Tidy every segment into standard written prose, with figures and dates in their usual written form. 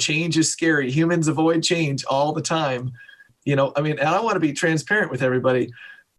change is scary. Humans avoid change all the time. And I want to be transparent with everybody.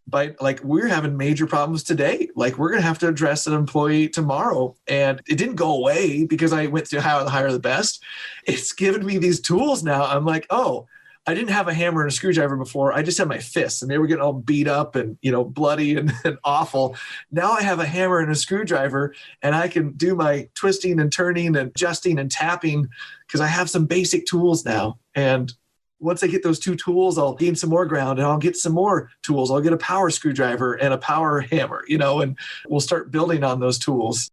But we're having major problems today. We're going to have to address an employee tomorrow. And it didn't go away because I went through how to hire the best. It's given me these tools now. I'm like, oh, I didn't have a hammer and a screwdriver before. I just had my fists and they were getting all beat up and, bloody and awful. Now I have a hammer and a screwdriver and I can do my twisting and turning and adjusting and tapping because I have some basic tools now. And once I get those two tools, I'll gain some more ground and I'll get some more tools. I'll get a power screwdriver and a power hammer, and we'll start building on those tools.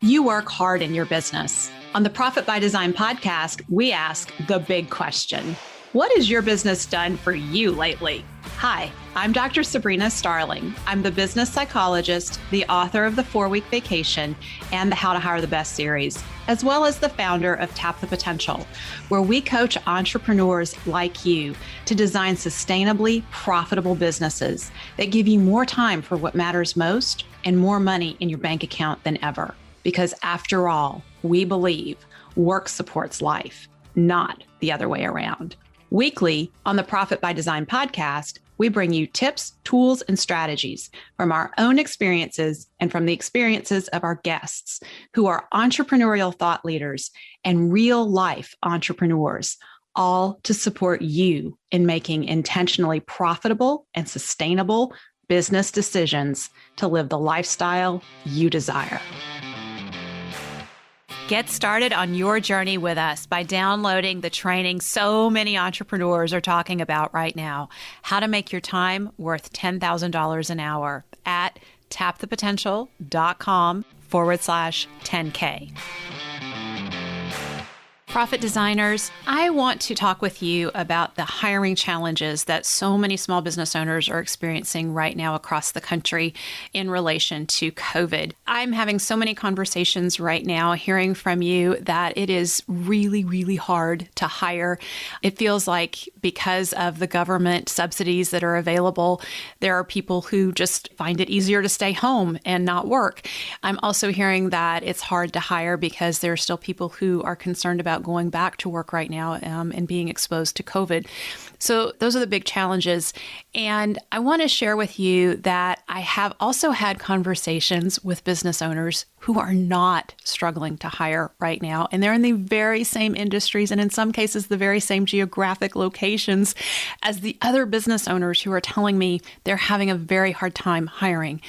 You work hard in your business. On the Profit by Design podcast, we ask the big question. What has your business done for you lately? Hi, I'm Dr. Sabrina Starling. I'm the business psychologist, the author of the 4-Week Vacation and the How to Hire the Best series, as well as the founder of Tap the Potential, where we coach entrepreneurs like you to design sustainably profitable businesses that give you more time for what matters most and more money in your bank account than ever. Because after all, we believe work supports life, not the other way around. Weekly on the Profit by Design podcast, we bring you tips, tools, and strategies from our own experiences and from the experiences of our guests who are entrepreneurial thought leaders and real life entrepreneurs, all to support you in making intentionally profitable and sustainable business decisions to live the lifestyle you desire. Get started on your journey with us by downloading the training so many entrepreneurs are talking about right now, how to make your time worth $10,000 an hour at tapthepotential.com/10K. Profit designers, I want to talk with you about the hiring challenges that so many small business owners are experiencing right now across the country in relation to COVID. I'm having so many conversations right now hearing from you that it is really, really hard to hire. It feels like because of the government subsidies that are available, there are people who just find it easier to stay home and not work. I'm also hearing that it's hard to hire because there are still people who are concerned about going back to work right now and being exposed to COVID. So those are the big challenges. And I want to share with you that I have also had conversations with business owners who are not struggling to hire right now. And they're in the very same industries and in some cases, the very same geographic locations as the other business owners who are telling me they're having a very hard time hiring.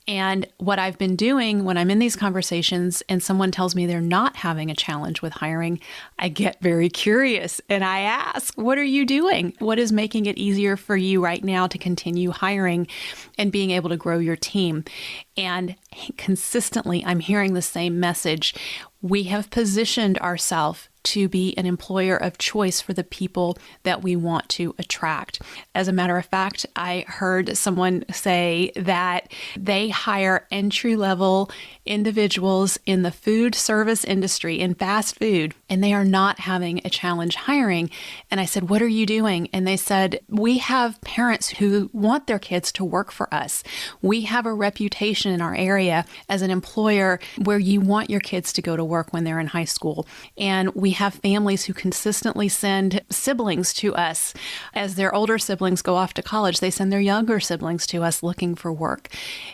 And what I've been doing when I'm in these conversations and someone tells me they're not having a challenge with hiring, I get very curious and I ask, what are you doing? What is making it easier for you right now to continue hiring and being able to grow your team? And consistently, I'm hearing the same message. We have positioned ourselves to be an employer of choice for the people that we want to attract. As a matter of fact, I heard someone say that they hire entry-level individuals in the food service industry, in fast food, and they are not having a challenge hiring. And I said, what are you doing? And they said, we have parents who want their kids to work for us. We have a reputation in our area as an employer where you want your kids to go to work when they're in high school. And we have families who consistently send siblings to us. As their older siblings go off to college, they send their younger siblings to us looking for work.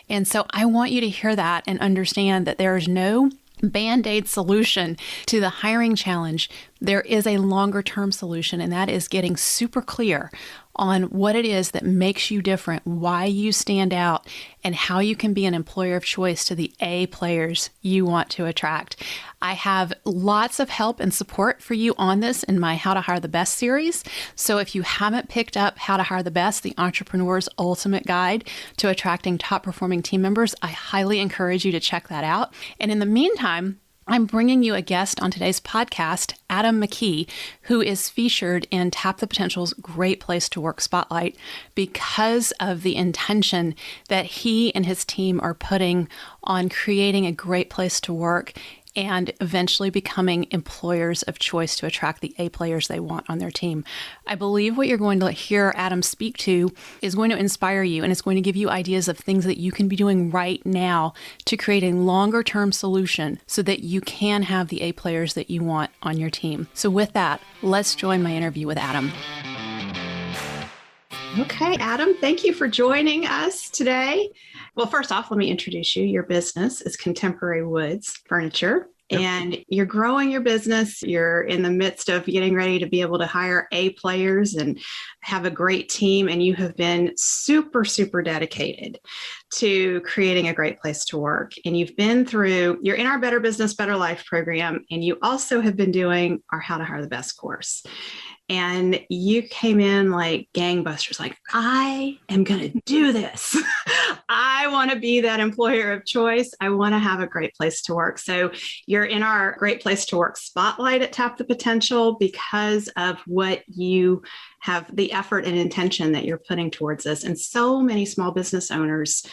And so I want you to hear that and understand that there is no Band-Aid solution to the hiring challenge. There is a longer-term solution, and that is getting super clear on what it is that makes you different, why you stand out, and how you can be an employer of choice to the A players you want to attract. I have lots of help and support for you on this in my How to Hire the Best series. So if you haven't picked up How to Hire the Best, the Entrepreneur's Ultimate Guide to Attracting Top Performing Team Members, I highly encourage you to check that out. And in the meantime, I'm bringing you a guest on today's podcast, Adam McKee, who is featured in Tap the Potential's Great Place to Work Spotlight because of the intention that he and his team are putting on creating a great place to work and eventually becoming employers of choice to attract the A players they want on their team. I believe what you're going to hear Adam speak to is going to inspire you, and it's going to give you ideas of things that you can be doing right now to create a longer term solution so that you can have the A players that you want on your team. So with that, let's join my interview with Adam. Okay, Adam, thank you for joining us today. Well, first off, let me introduce you. Your business is Contemporary Woods Furniture, and you're growing your business. You're in the midst of getting ready to be able to hire A players and have a great team, and you have been super, super dedicated to creating a great place to work. And you're in our Better Business, Better Life program, and you also have been doing our How to Hire the Best course. And you came in like gangbusters, like, I am going to do this. I want to be that employer of choice. I want to have a great place to work. So you're in our Great Place to Work spotlight at Tap the Potential because of what you have, the effort and intention that you're putting towards this. And so many small business owners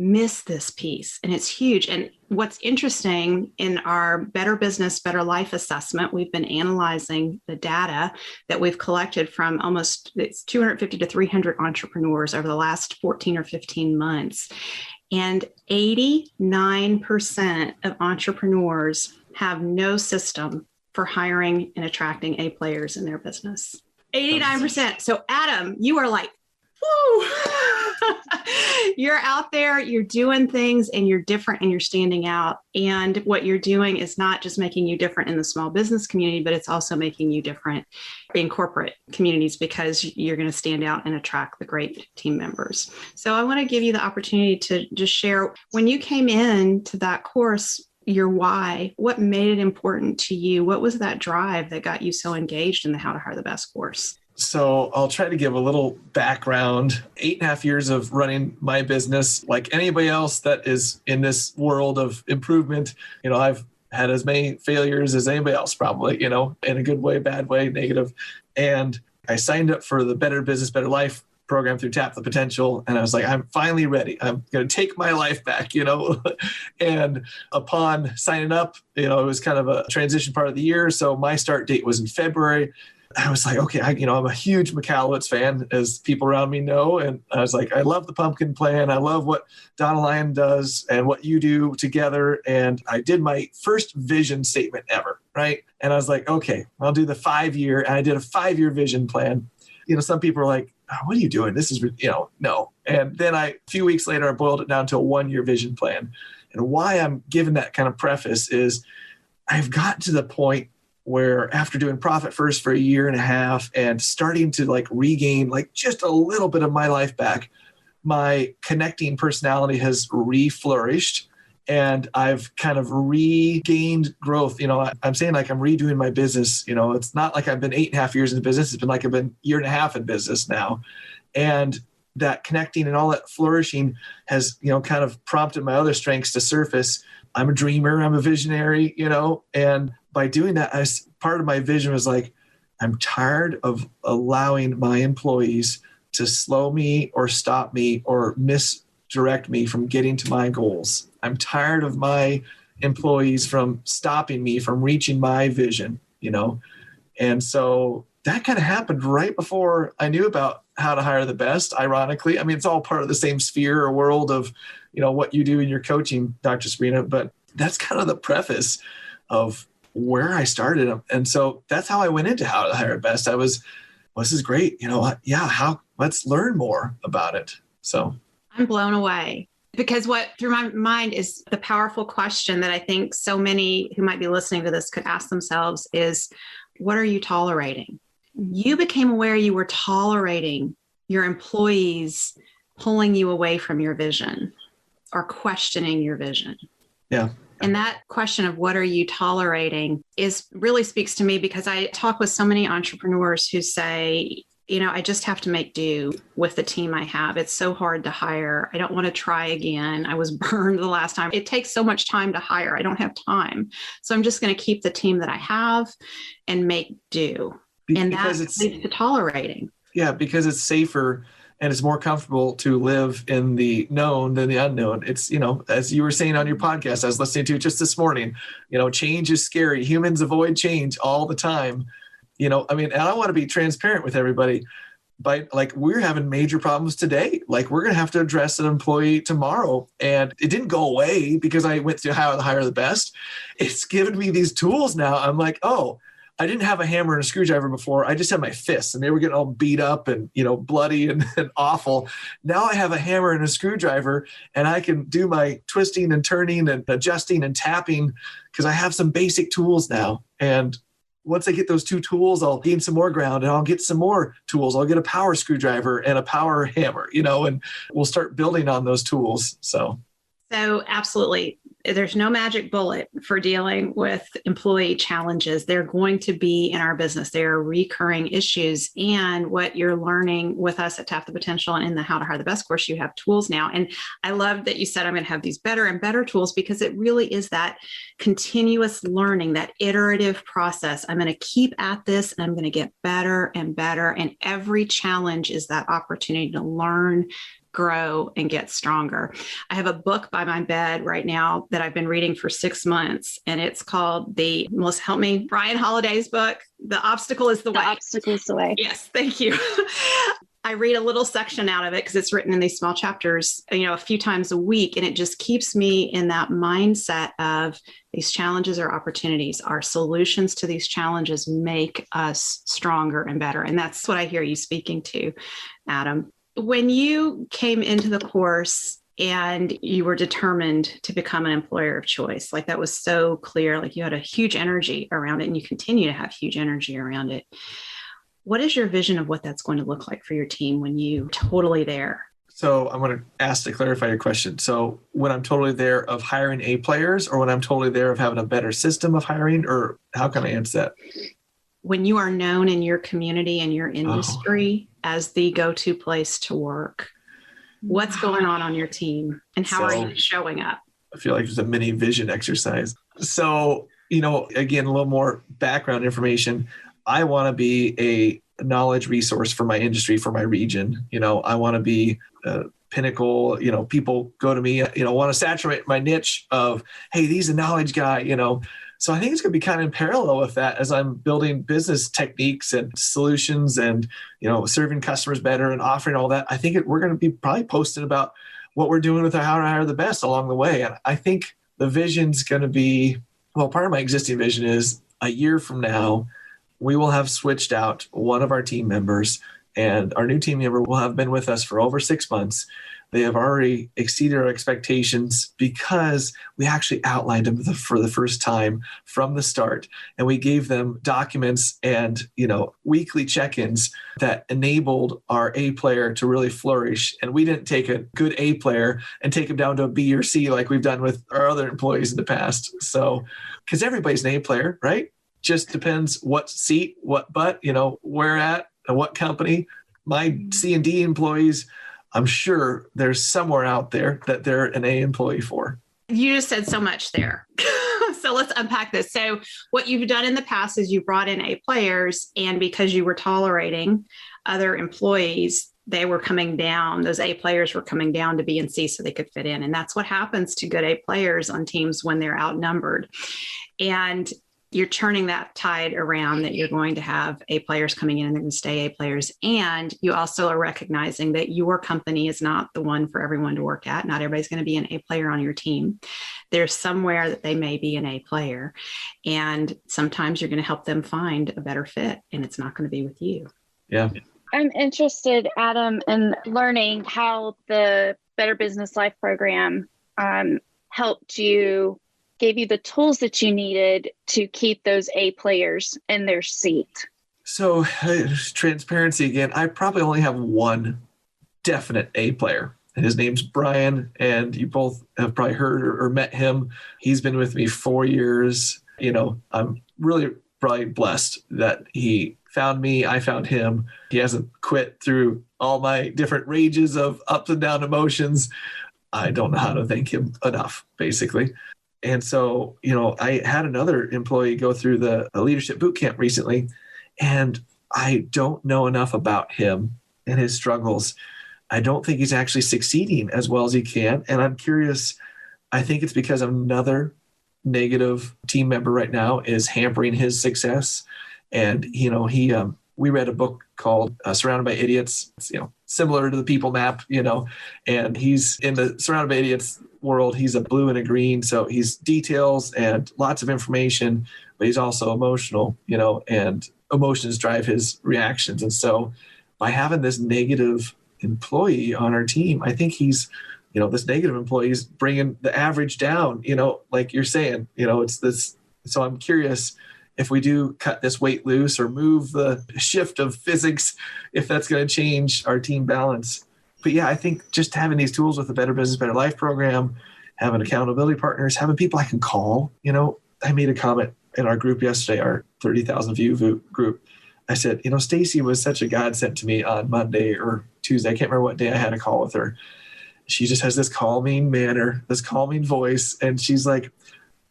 miss this piece, and it's huge. And what's interesting, in our Better Business, Better Life assessment, we've been analyzing the data that we've collected from it's 250 to 300 entrepreneurs over the last 14 or 15 months. And 89% of entrepreneurs have no system for hiring and attracting A players in their business. 89%. So Adam, you are like, woo! You're out there, you're doing things, and you're different, and you're standing out. And what you're doing is not just making you different in the small business community, but it's also making you different in corporate communities because you're going to stand out and attract the great team members. So I want to give you the opportunity to just share, when you came in to that course, your why, what made it important to you? What was that drive that got you so engaged in the How to Hire the Best course? So I'll try to give a little background. 8.5 years of running my business. Like anybody else that is in this world of improvement, I've had as many failures as anybody else probably, in a good way, bad way, negative. And I signed up for the Better Business, Better Life program through Tap the Potential. And I was like, I'm finally ready. I'm going to take my life back, And upon signing up, it was kind of a transition part of the year. So my start date was in February. I was like, okay, I'm a huge Michalowicz fan, as people around me know. And I was like, I love the pumpkin plan. I love what Donna Leyens does and what you do together. And I did my first vision statement ever, right? And I was like, okay, I'll do the 5-year. And I did a 5-year vision plan. Some people are like, oh, what are you doing? This is, no. And then a few weeks later, I boiled it down to a 1-year vision plan. And why I'm giving that kind of preface is I've got to the point where, after doing Profit First for 1.5 years and starting to regain just a little bit of my life back, my connecting personality has reflourished, and I've kind of regained growth. I'm saying I'm redoing my business. It's not like I've been 8.5 years in the business. It's been like I've been 1.5 years in business now. And that connecting and all that flourishing has, kind of prompted my other strengths to surface. I'm a dreamer. I'm a visionary, and by doing that, part of my vision was I'm tired of allowing my employees to slow me or stop me or misdirect me from getting to my goals. I'm tired of my employees from stopping me from reaching my vision, And so that kind of happened right before I knew about How to Hire the Best, ironically. I mean, it's all part of the same sphere or world of, what you do in your coaching, Dr. Sabrina, but that's kind of the preface of where I started. And so that's how I went into How to Hire the Best. I was, well, this is great. Let's learn more about it. So I'm blown away, because what through my mind is the powerful question that I think so many who might be listening to this could ask themselves is, what are you tolerating? You became aware you were tolerating your employees pulling you away from your vision or questioning your vision. Yeah. And that question of what are you tolerating really speaks to me, because I talk with so many entrepreneurs who say, I just have to make do with the team I have. It's so hard to hire. I don't want to try again. I was burned the last time. It takes so much time to hire. I don't have time. So I'm just going to keep the team that I have and make do. And that leads to tolerating. Yeah, because it's safer and it's more comfortable to live in the known than the unknown. It's, as you were saying on your podcast, I was listening to it just this morning, change is scary. Humans avoid change all the time. And I want to be transparent with everybody. But we're having major problems today. We're going to have to address an employee tomorrow. And it didn't go away because I went through how to hire the best. It's given me these tools now. I'm like, oh, I didn't have a hammer and a screwdriver before. I just had my fists and they were getting all beat up and, bloody and awful. Now I have a hammer and a screwdriver and I can do my twisting and turning and adjusting and tapping because I have some basic tools now. And once I get those two tools, I'll gain some more ground and I'll get some more tools. I'll get a power screwdriver and a power hammer, and we'll start building on those tools. So absolutely. There's no magic bullet for dealing with employee challenges. They're going to be in our business. They are recurring issues. And what you're learning with us at Tap the Potential and in the How to Hire the Best course, you have tools now. And I love that you said, I'm going to have these better and better tools because it really is that continuous learning, that iterative process. I'm going to keep at this and I'm going to get better and better. And every challenge is that opportunity to learn, grow, and get stronger. I have a book by my bed right now that I've been reading for 6 months, and it's called Melissa, help me, Brian Holiday's book, The Obstacle is the Way. The Obstacle is the Way. Yes, thank you. I read a little section out of it because it's written in these small chapters, a few times a week, and it just keeps me in that mindset of these challenges are opportunities. Our solutions to these challenges make us stronger and better. And that's what I hear you speaking to, Adam. When you came into the course and you were determined to become an employer of choice, that was so clear, you had a huge energy around it and you continue to have huge energy around it. What is your vision of what that's going to look like for your team when you're totally there? So I'm going to ask to clarify your question. So when I'm totally there of hiring A players or when I'm totally there of having a better system of hiring, or how can I answer that? When you are known in your community and your industry as the go-to place to work, what's going on your team and how are you showing up? I feel like it's a mini vision exercise. So, again, a little more background information. I want to be a knowledge resource for my industry, for my region. I want to be a pinnacle. People go to me, want to saturate my niche of, hey, he's a knowledge guy, So I think it's going to be kind of in parallel with that as I'm building business techniques and solutions and, serving customers better and offering all that. I think we're going to be probably posting about what we're doing with our How to Hire the Best along the way. And I think the vision's going to be, part of my existing vision is a year from now, we will have switched out one of our team members and our new team member will have been with us for over 6 months. They have already exceeded our expectations because we actually outlined them for the first time from the start. And we gave them documents and, weekly check-ins that enabled our A player to really flourish. And we didn't take a good A player and take him down to a B or C like we've done with our other employees in the past. So, because everybody's an A player, right? Just depends what seat, what butt, where at and what company. My C and D employees, I'm sure there's somewhere out there that they're an A employee for. You just said so much there. So let's unpack this. So what you've done in the past is you brought in A players, and because you were tolerating other employees, they were coming down. Those A players were coming down to B and C so they could fit in. And that's what happens to good A players on teams when they're outnumbered. And you're turning that tide around, that you're going to have A players coming in and they're going to stay A players. And you also are recognizing that your company is not the one for everyone to work at. Not everybody's going to be an A player on your team. There's somewhere that they may be an A player. And sometimes you're going to help them find a better fit, and it's not going to be with you. Yeah. I'm interested, Adam, in learning how the Better Business Life program helped you, gave you the tools that you needed to keep those A players in their seat. So transparency again, I probably only have one definite A player, and his name's Brian, and you both have probably heard or met him. He's been with me 4 years. I'm really probably blessed that he found me, I found him. He hasn't quit through all my different rages of up and down emotions. I don't know how to thank him enough, basically. And so, I had another employee go through the leadership boot camp recently, and I don't know enough about him and his struggles. I don't think he's actually succeeding as well as he can. And I'm curious, I think it's because another negative team member right now is hampering his success. And, we read a book called Surrounded by Idiots. It's, similar to the People Map, and he's in the Surrounded by Idiots world. He's a blue and a green. So he's details and lots of information, but he's also emotional, and emotions drive his reactions. And so by having this negative employee on our team, I think he's, this negative employee is bringing the average down, like you're saying, it's this. So I'm curious if we do cut this weight loose or move the shift of physics, if that's going to change our team balance. But yeah, I think just having these tools with the Better Business, Better Life program, having accountability partners, having people I can call, I made a comment in our group yesterday, our 30,000 view group. I said, Stacy was such a godsend to me on Monday or Tuesday. I can't remember what day I had a call with her. She just has this calming manner, this calming voice. And she's like,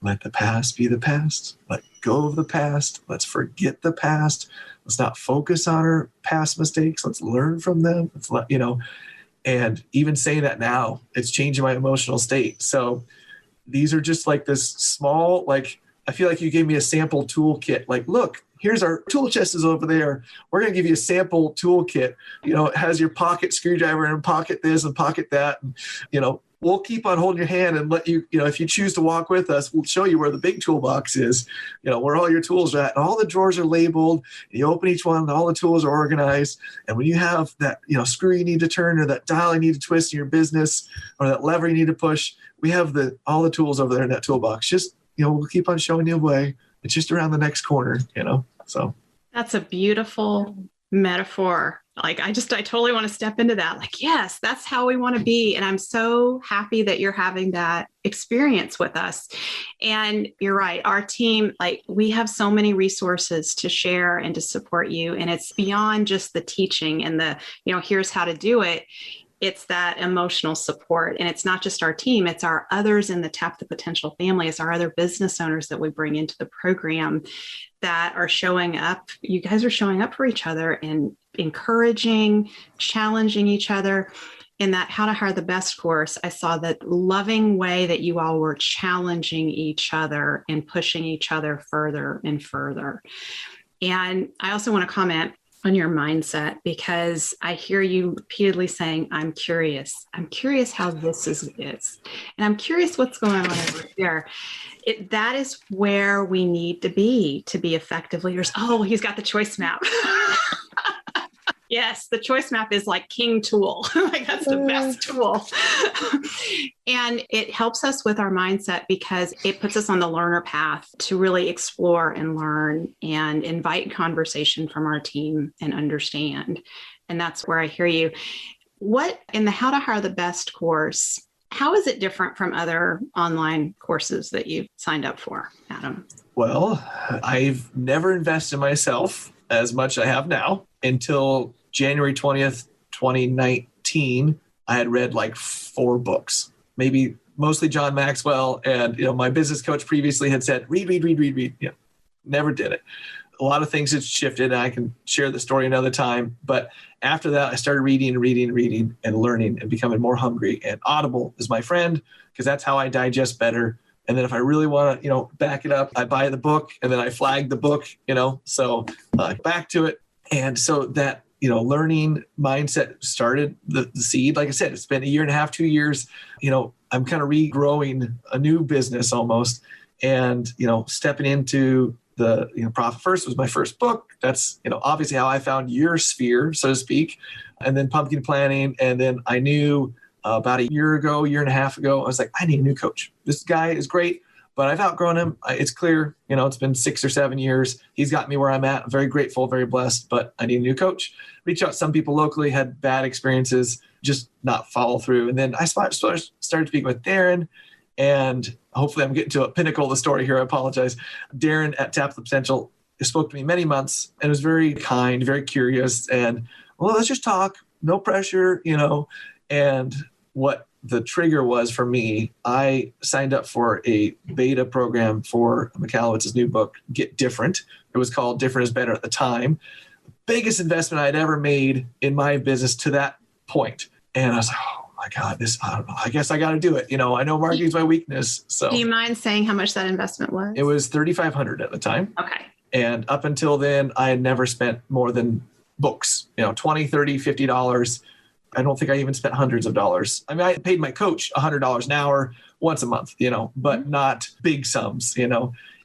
let the past be the past. Let go of the past. Let's forget the past. Let's not focus on our past mistakes. Let's learn from them. And even saying that now, it's changing my emotional state. So these are just like this small, I feel like you gave me a sample toolkit. Like, look, here's our tool chest is over there. We're going to give you a sample toolkit. It has your pocket screwdriver and pocket this and pocket that. And, we'll keep on holding your hand and let you, if you choose to walk with us, we'll show you where the big toolbox is, where all your tools are at. And all the drawers are labeled. And you open each one and all the tools are organized. And when you have that, screw you need to turn or that dial you need to twist in your business or that lever you need to push, we have all the tools over there in that toolbox. Just, we'll keep on showing you a way. It's just around the next corner, so. That's a beautiful metaphor. I totally want to step into that. Yes, that's how we want to be. And I'm so happy that you're having that experience with us. And you're right. Our team, we have so many resources to share and to support you. And it's beyond just the teaching and the, here's how to do it. It's that emotional support. And it's not just our team, it's our others in the Tap the Potential family. It's our other business owners that we bring into the program that are showing up. You guys are showing up for each other and encouraging, challenging each other. In that How to Hire the Best course, I saw that loving way that you all were challenging each other and pushing each other further and further. And I also want to comment on your mindset, because I hear you repeatedly saying, I'm curious. I'm curious how this is. And I'm curious what's going on over here. That is where we need to be effective leaders. Oh, he's got the choice map. Yes, the choice map is like king tool. That's the best tool. And it helps us with our mindset because it puts us on the learner path to really explore and learn and invite conversation from our team and understand. And that's where I hear you. What in the How to Hire the Best course, how is it different from other online courses that you've signed up for, Adam? Well, I've never invested in myself as much as I have now until January 20th, 2019. I had read 4 books, maybe mostly John Maxwell. And, my business coach previously had said, read. Never did it. A lot of things had shifted, and I can share the story another time. But after that, I started reading and learning and becoming more hungry. And Audible is my friend because that's how I digest better. And then if I really want to, back it up, I buy the book and then I flag the book, so back to it. And so that, learning mindset started the seed. Like I said, it's been 1.5 years, 2 years. I'm kind of regrowing a new business almost and, stepping into the, Profit First was my first book. That's, obviously how I found your sphere, so to speak. And then pumpkin planning. And then I knew about 1.5 years ago, I was like, I need a new coach. This guy is great, but I've outgrown him. It's clear, it's been 6 or 7 years. He's got me where I'm at. I'm very grateful, very blessed, but I need a new coach. Reach out. Some people locally had bad experiences, just not follow through. And then I started speaking with Darren, and hopefully I'm getting to a pinnacle of the story here. I apologize. Darren at Tap the Potential spoke to me many months and was very kind, very curious, and let's just talk. No pressure, and what the trigger was for me, I signed up for a beta program for Michalowicz's new book, Get Different. It was called Different is Better at the time. The biggest investment I'd ever made in my business to that point. And I was like, oh my God, I don't know. I guess I got to do it. I know marketing's my weakness. So do you mind saying how much that investment was? it was $3,500 at the time. Okay. And up until then, I had never spent more than books, $20, $30, $50. I don't think I even spent hundreds of dollars. I mean, I paid my coach $100 an hour once a month, but not big sums,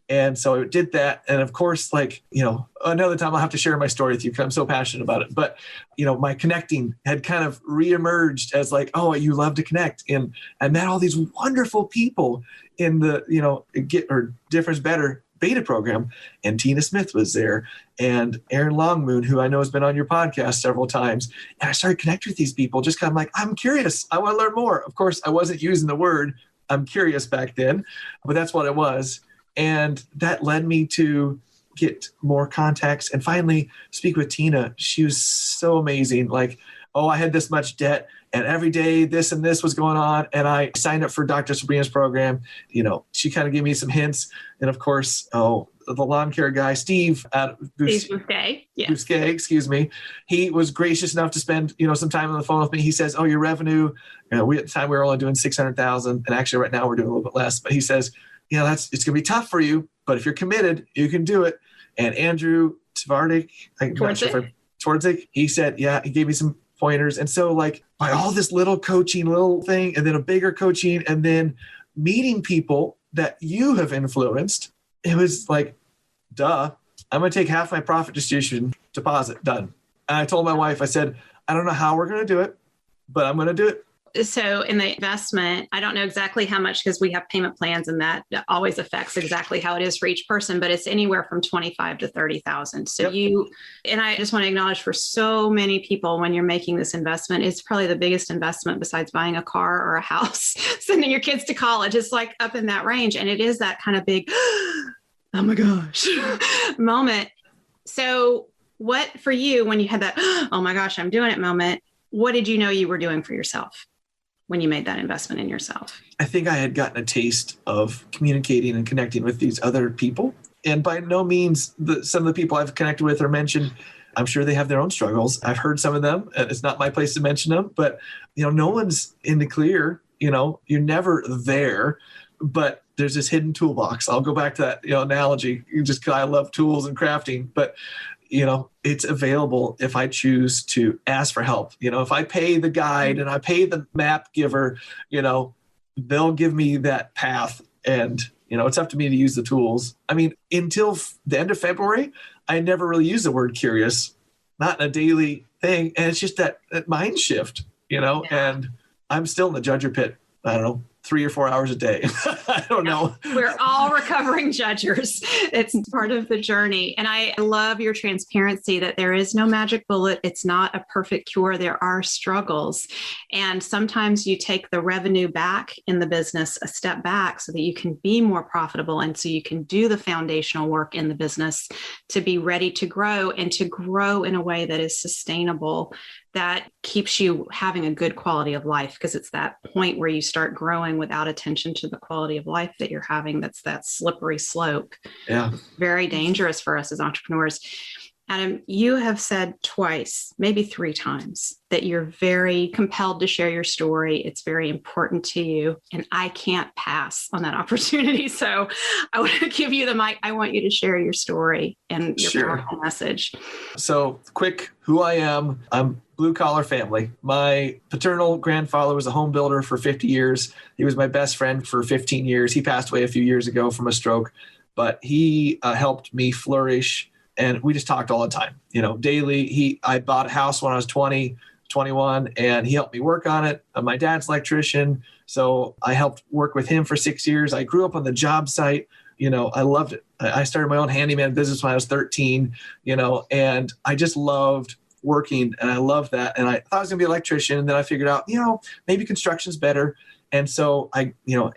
And so I did that. And of course, another time I'll have to share my story with you because I'm so passionate about it. But, my connecting had kind of reemerged as oh, you love to connect. And I met all these wonderful people in the, Difference Better beta program. And Tina Smith was there and Aaron Longmoon, who I know has been on your podcast several times. And I started connecting with these people just kind of I'm curious. I want to learn more. Of course, I wasn't using the word I'm curious back then, but that's what it was. And that led me to get more contacts and finally speak with Tina. She was so amazing. I had this much debt and every day this and this was going on. And I signed up for Dr. Sabrina's program. She kind of gave me some hints. And of course, the lawn care guy, Steve Bousquet. Yeah. Bousquet, excuse me. He was gracious enough to spend, some time on the phone with me. He says, your revenue, at the time we were only doing 600,000. And actually right now we're doing a little bit less, but he says, it's going to be tough for you, but if you're committed, you can do it. And Andrew Tvardik, Twardzik, he said, he gave me some pointers. And so by all this little coaching, little thing, and then a bigger coaching, and then meeting people that you have influenced, it was duh, I'm going to take half my profit distribution deposit, done. And I told my wife, I said, I don't know how we're going to do it, but I'm going to do it. So in the investment, I don't know exactly how much because we have payment plans and that always affects exactly how it is for each person, but it's anywhere from 25 to 30,000. So and I just want to acknowledge for so many people when you're making this investment, it's probably the biggest investment besides buying a car or a house, sending your kids to college. It's up in that range. And it is that kind of big, oh my gosh, moment. So what for you, when you had that, oh my gosh, I'm doing it moment, what did you know you were doing for yourself when you made that investment in yourself? I think I had gotten a taste of communicating and connecting with these other people. And by no means some of the people I've connected with or mentioned, I'm sure they have their own struggles. I've heard some of them, and it's not my place to mention them, but no one's in the clear. You're never there, but there's this hidden toolbox. I'll go back to that analogy just because I love tools and crafting, but it's available if I choose to ask for help. If I pay the guide and I pay the map giver, they'll give me that path. And, it's up to me to use the tools. I mean, until the end of February, I never really used the word curious, not in a daily thing. And it's just that mind shift, and I'm still in the judger pit. I don't know, 3 or 4 hours a day. I don't know. We're all recovering judgers. It's part of the journey. And I love your transparency that there is no magic bullet. It's not a perfect cure. There are struggles. And sometimes you take the revenue back in the business a step back so that you can be more profitable. And so you can do the foundational work in the business to be ready to grow and to grow in a way that is sustainable, that keeps you having a good quality of life, because it's that point where you start growing without attention to the quality of life that you're having. That's that slippery slope. Yeah. Very dangerous for us as entrepreneurs. Adam, you have said twice, maybe 3 times, that you're very compelled to share your story. It's very important to you. And I can't pass on that opportunity. So I want to give you the mic. I want you to share your story and your powerful message. So quick, who I am. I'm blue collar family. My paternal grandfather was a home builder for 50 years. He was my best friend for 15 years. He passed away a few years ago from a stroke, but he helped me flourish. And we just talked all the time, daily. I bought a house when I was 20, 21, and he helped me work on it. My dad's an electrician, so I helped work with him for 6 years. I grew up on the job site. I loved it. I started my own handyman business when I was 13, and I just loved working, and I loved that. And I thought I was going to be an electrician, and then I figured out, maybe construction's better. And so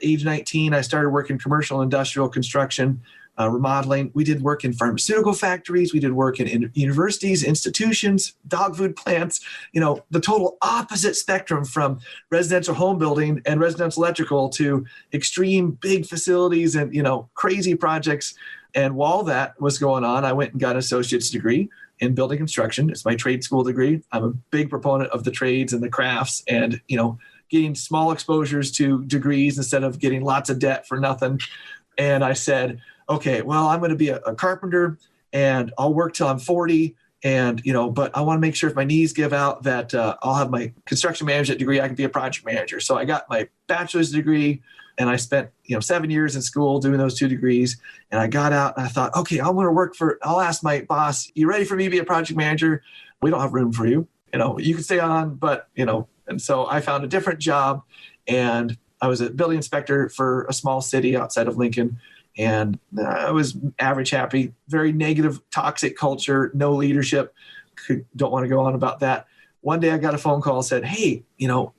age 19, I started working commercial and industrial construction. Remodeling. We did work in pharmaceutical factories. We did work in universities, institutions, dog food plants, the total opposite spectrum from residential home building and residential electrical to extreme big facilities and, crazy projects. And while that was going on, I went and got an associate's degree in building construction. It's my trade school degree. I'm a big proponent of the trades and the crafts and, getting small exposures to degrees instead of getting lots of debt for nothing. And I said, okay, well, I'm going to be a carpenter and I'll work till I'm 40. And, but I want to make sure if my knees give out that I'll have my construction management degree, I can be a project manager. So I got my bachelor's degree and I spent, 7 years in school doing those 2 degrees. And I got out and I thought, okay, I'm going to I'll ask my boss, you ready for me to be a project manager? We don't have room for you. You can stay on, but, and so I found a different job and I was a building inspector for a small city outside of Lincoln. And I was average happy, very negative, toxic culture, no leadership. Don't want to go on about that. One day I got a phone call, said, hey,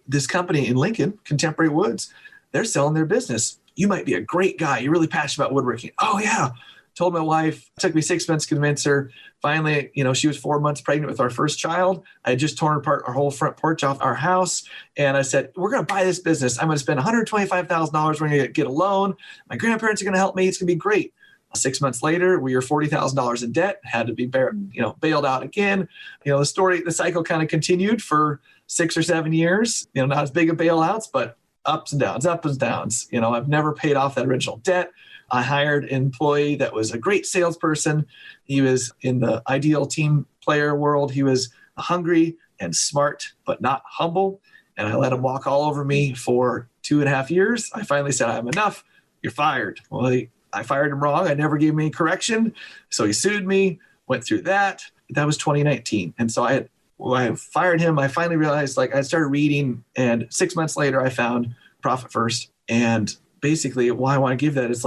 this company in Lincoln, Contemporary Woods, they're selling their business. You might be a great guy. You're really passionate about woodworking. Oh, yeah. Told my wife. It took me 6 months to convince her. Finally, she was 4 months pregnant with our first child. I had just torn apart our whole front porch off our house. And I said, we're going to buy this business. I'm going to spend $125,000. We're going to get a loan. My grandparents are going to help me. It's going to be great. 6 months later, we were $40,000 in debt, had to be bailed out again. The cycle kind of continued for 6 or 7 years. Not as big of bailouts, but ups and downs. I've never paid off that original debt. I hired an employee that was a great salesperson. He was in the ideal team player world. He was hungry and smart, but not humble. And I let him walk all over me for 2.5 years. I finally said, I'm enough. You're fired. Well, I fired him wrong. I never gave him any correction. So he sued me, went through that. That was 2019. And so I fired him. I finally realized, I started reading, and 6 months later, I found Profit First. And basically, why I want to give that is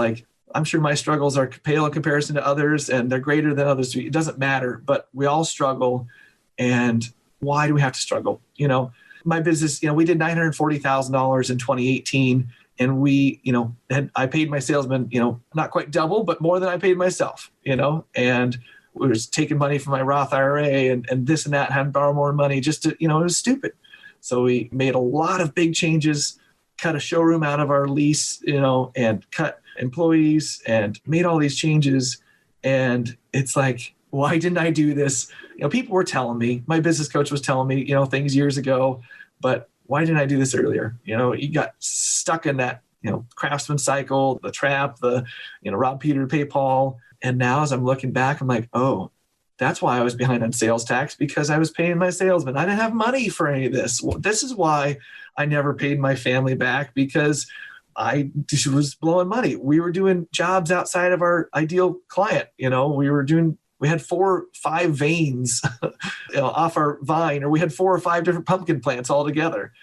I'm sure my struggles are pale in comparison to others, and they're greater than others. It doesn't matter, but we all struggle. And why do we have to struggle? My business, we did $940,000 in 2018. And I paid my salesman, not quite double, but more than I paid myself, and we was taking money from my Roth IRA and this and that, had to borrow more money just to, it was stupid. So we made a lot of big changes, cut a showroom out of our lease, and cut employees and made all these changes. And it's why didn't I do this? People were telling me, my business coach was telling me, things years ago, but why didn't I do this earlier? You got stuck in that, craftsman cycle, the trap, the, rob Peter to pay Paul. And now as I'm looking back, I'm like, oh, that's why I was behind on sales tax, because I was paying my salesman. I didn't have money for any of this. Well, this is why I never paid my family back, because I just was blowing money. We were doing jobs outside of our ideal client. We had 4 or 5 veins off our vine, or we had 4 or 5 different pumpkin plants all together.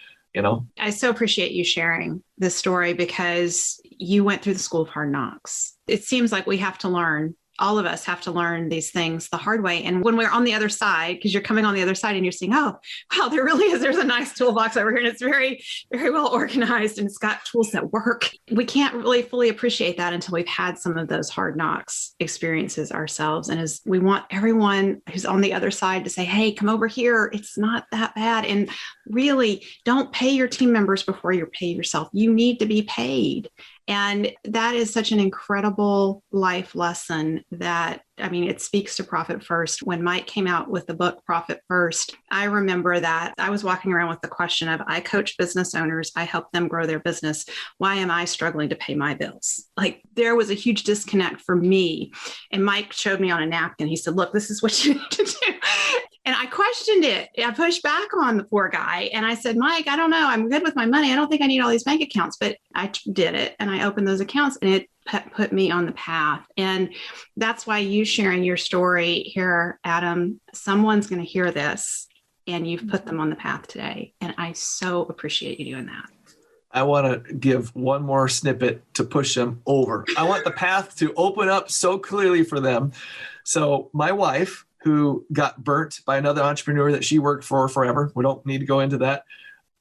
I so appreciate you sharing this story, because you went through the school of hard knocks. It seems like we have to learn. All of us have to learn these things the hard way. And when we're on the other side, because you're coming on the other side and you're seeing, oh, wow, there's a nice toolbox over here. And it's very, very well organized and it's got tools that work. We can't really fully appreciate that until we've had some of those hard knocks experiences ourselves. And as we want everyone who's on the other side to say, hey, come over here. It's not that bad. And really, don't pay your team members before you pay yourself. You need to be paid. And that is such an incredible life lesson that, it speaks to Profit First. When Mike came out with the book, Profit First, I remember that I was walking around with the question of, I coach business owners. I help them grow their business. Why am I struggling to pay my bills? There was a huge disconnect for me. And Mike showed me on a napkin. He said, look, this is what you need to do. And I questioned it. I pushed back on the poor guy. And I said, Mike, I don't know. I'm good with my money. I don't think I need all these bank accounts. But I did it. And I opened those accounts, and it put me on the path. And that's why you sharing your story here, Adam, someone's going to hear this, and you've put them on the path today. And I so appreciate you doing that. I want to give one more snippet to push them over. I want the path to open up so clearly for them. So my wife, who got burnt by another entrepreneur that she worked for forever, we don't need to go into that,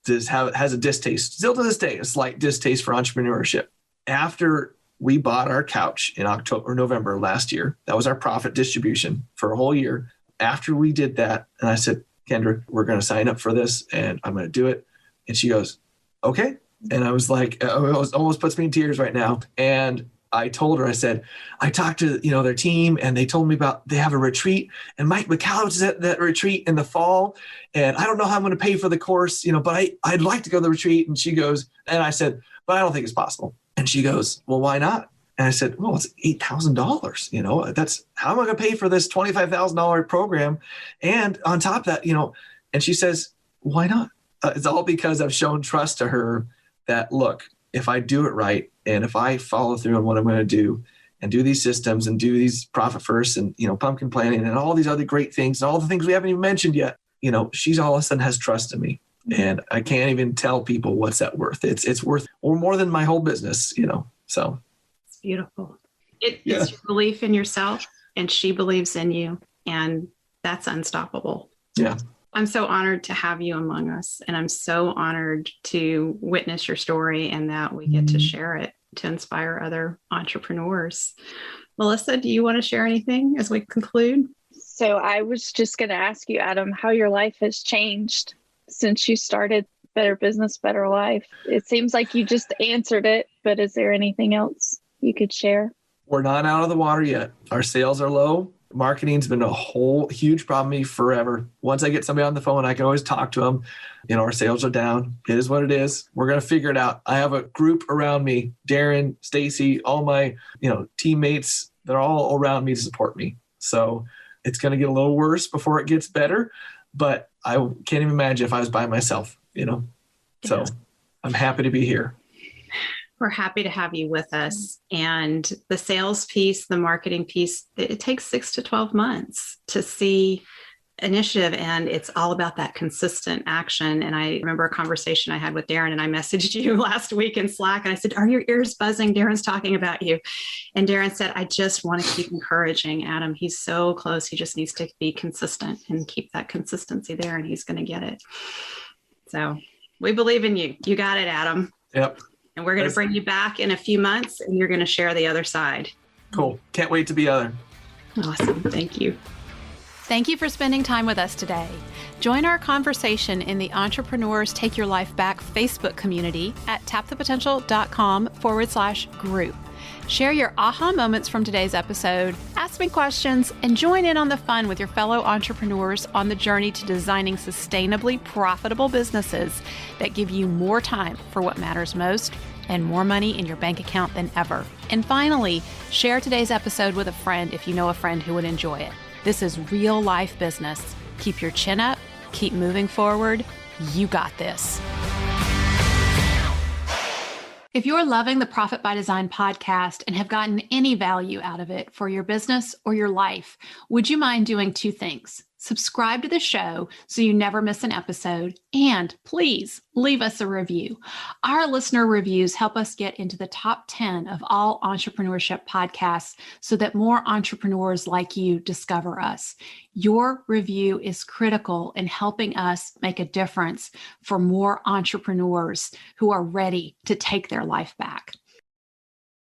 has a distaste, still to this day, a slight distaste for entrepreneurship. After we bought our couch in November last year, that was our profit distribution for a whole year. After we did that, and I said, Kendra, we're going to sign up for this and I'm going to do it. And she goes, okay. And I was like, it almost puts me in tears right now. And I told her, I said, I talked to, their team and they told me they have a retreat and Mike Michalowicz is at that retreat in the fall. And I don't know how I'm going to pay for the course, but I'd like to go to the retreat. And she goes, and I said, but I don't think it's possible. And she goes, well, why not? And I said, well, it's $8,000. That's how am I going to pay for this $25,000 program? And on top of that, and she says, why not? It's all because I've shown trust to her that, look, if I do it right, and if I follow through on what I'm going to do and do these systems and do these profit first and, pumpkin planning and all these other great things and all the things we haven't even mentioned yet, she's all of a sudden has trust in me. And I can't even tell people what's that worth. It's worth or more than my whole business, so. It's beautiful. It's your belief in yourself and she believes in you, and that's unstoppable. Yeah. I'm so honored to have you among us, and I'm so honored to witness your story and that we get to share it to inspire other entrepreneurs. Melissa, do you want to share anything as we conclude? So I was just going to ask you, Adam, how your life has changed since you started Better Business, Better Life. It seems like you just answered it, but is there anything else you could share? We're not out of the water yet. Our sales are low. Marketing's been a whole huge problem for me forever. Once I get somebody on the phone, I can always talk to them. Our sales are down. It is what it is. We're going to figure it out. I have a group around me, Darren, Stacy, all my, teammates. They're all around me to support me. So it's going to get a little worse before it gets better, but I can't even imagine if I was by myself, So I'm happy to be here. We're happy to have you with us. And the sales piece, the marketing piece, it takes 6 to 12 months to see initiative. And it's all about that consistent action. And I remember a conversation I had with Darren, and I messaged you last week in Slack. And I said, are your ears buzzing? Darren's talking about you. And Darren said, I just want to keep encouraging Adam. He's so close. He just needs to be consistent and keep that consistency there, and he's going to get it. So we believe in you. You got it, Adam. Yep. And we're going to bring you back in a few months, and you're going to share the other side. Cool. Can't wait to be other. Awesome. Thank you. Thank you for spending time with us today. Join our conversation in the Entrepreneurs Take Your Life Back Facebook community at tapthepotential.com/group. Share your aha moments from today's episode, ask me questions, and join in on the fun with your fellow entrepreneurs on the journey to designing sustainably profitable businesses that give you more time for what matters most and more money in your bank account than ever. And finally, share today's episode with a friend if you know a friend who would enjoy it. This is real life business. Keep your chin up, keep moving forward. You got this. If you're loving the Profit by Design podcast and have gotten any value out of it for your business or your life, would you mind doing 2 things? Subscribe to the show so you never miss an episode, and please leave us a review. Our listener reviews help us get into the top 10 of all entrepreneurship podcasts so that more entrepreneurs like you discover us. Your review is critical in helping us make a difference for more entrepreneurs who are ready to take their life back.